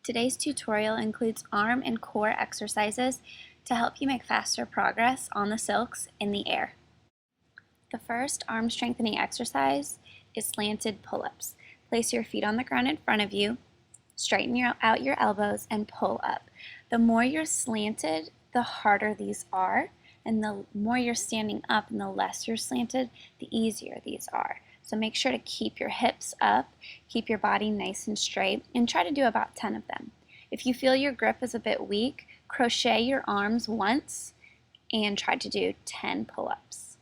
Today's tutorial includes arm and core exercises to help you make faster progress on the silks in the air. The first arm strengthening exercise is slanted pull-ups. Place your feet on the ground in front of you, straighten out your elbows, and pull up. The more you're slanted, the harder these are, and the more you're standing up and the less you're slanted, the easier these are. So make sure to keep your hips up, keep your body nice and straight, and try to do about 10 of them. If you feel your grip is a bit weak, crochet your arms once and try to do 10 pull-ups.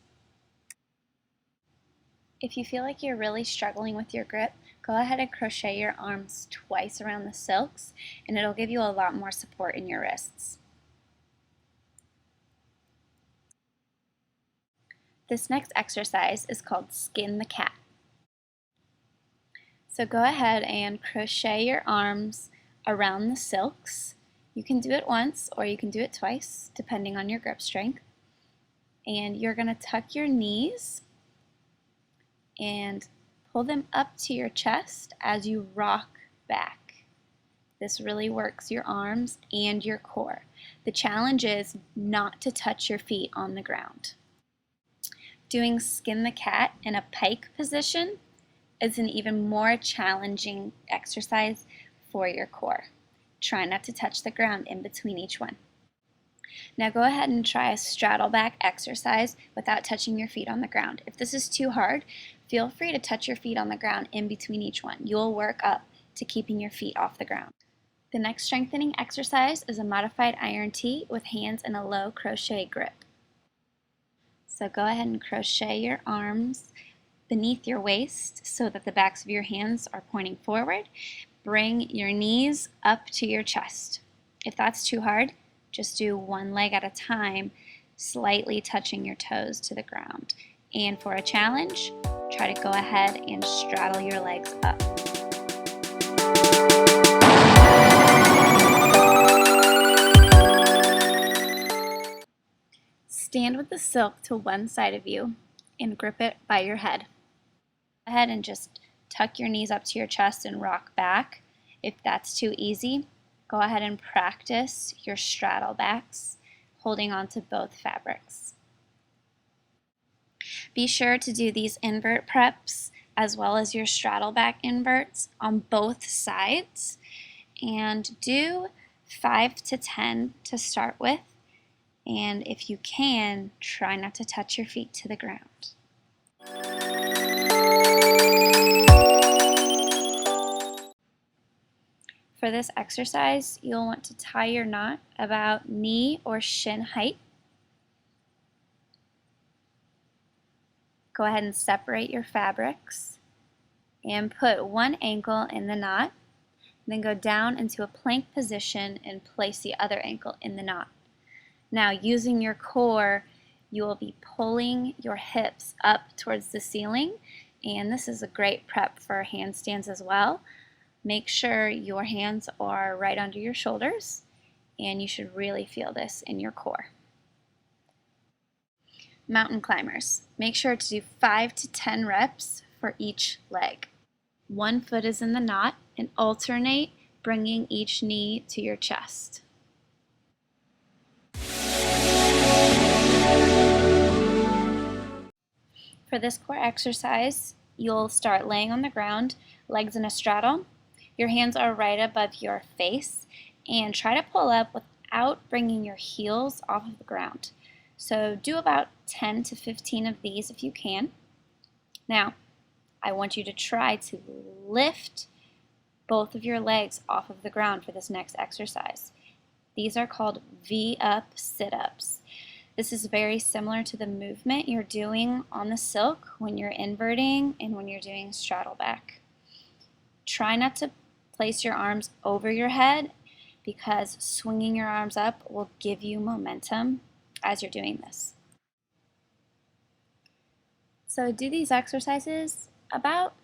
If you feel like you're really struggling with your grip, go ahead and crochet your arms twice around the silks, and it'll give you a lot more support in your wrists. This next exercise is called Skin the Cat. So go ahead and crochet your arms around the silks. You can do it once or you can do it twice, depending on your grip strength. And you're going to tuck your knees and pull them up to your chest as you rock back. This really works your arms and your core. The challenge is not to touch your feet on the ground. Doing Skin the Cat in a pike position is an even more challenging exercise for your core. Try not to touch the ground in between each one. Now go ahead and try a straddle back exercise without touching your feet on the ground. If this is too hard, feel free to touch your feet on the ground in between each one. You'll work up to keeping your feet off the ground. The next strengthening exercise is a modified iron T with hands in a low crochet grip. So go ahead and crochet your arms beneath your waist so that the backs of your hands are pointing forward. Bring your knees up to your chest. If that's too hard, just do one leg at a time, slightly touching your toes to the ground. And for a challenge, try to go ahead and straddle your legs up. Stand with the silk to one side of you and grip it by your head. Go ahead and just tuck your knees up to your chest and rock back. If that's too easy, go ahead and practice your straddle backs, holding on to both fabrics. Be sure to do these invert preps as well as your straddle back inverts on both sides, and do 5 to 10 to start with. And if you can, try not to touch your feet to the ground. For this exercise, you'll want to tie your knot about knee or shin height. Go ahead and separate your fabrics and put one ankle in the knot. Then go down into a plank position and place the other ankle in the knot. Now, using your core, you will be pulling your hips up towards the ceiling, and this is a great prep for handstands as well. Make sure your hands are right under your shoulders, and you should really feel this in your core. Mountain climbers. Make sure to do 5 to 10 reps for each leg. One foot is in the knot, and alternate bringing each knee to your chest. For this core exercise, you'll start laying on the ground, legs in a straddle. Your hands are right above your face, and try to pull up without bringing your heels off of the ground. So do about 10 to 15 of these if you can. Now, I want you to try to lift both of your legs off of the ground for this next exercise. These are called V-up sit-ups. This is very similar to the movement you're doing on the silk when you're inverting and when you're doing straddle back. Try not to place your arms over your head, because swinging your arms up will give you momentum as you're doing this. So do these exercises about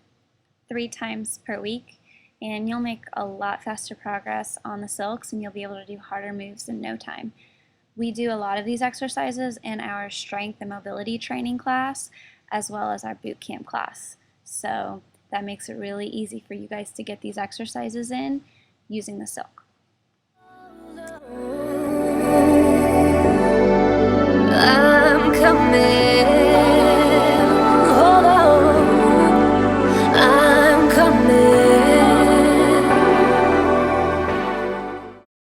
3 times per week, and you'll make a lot faster progress on the silks, and you'll be able to do harder moves in no time. We do a lot of these exercises in our strength and mobility training class, as well as our boot camp class. So that makes it really easy for you guys to get these exercises in using the silk.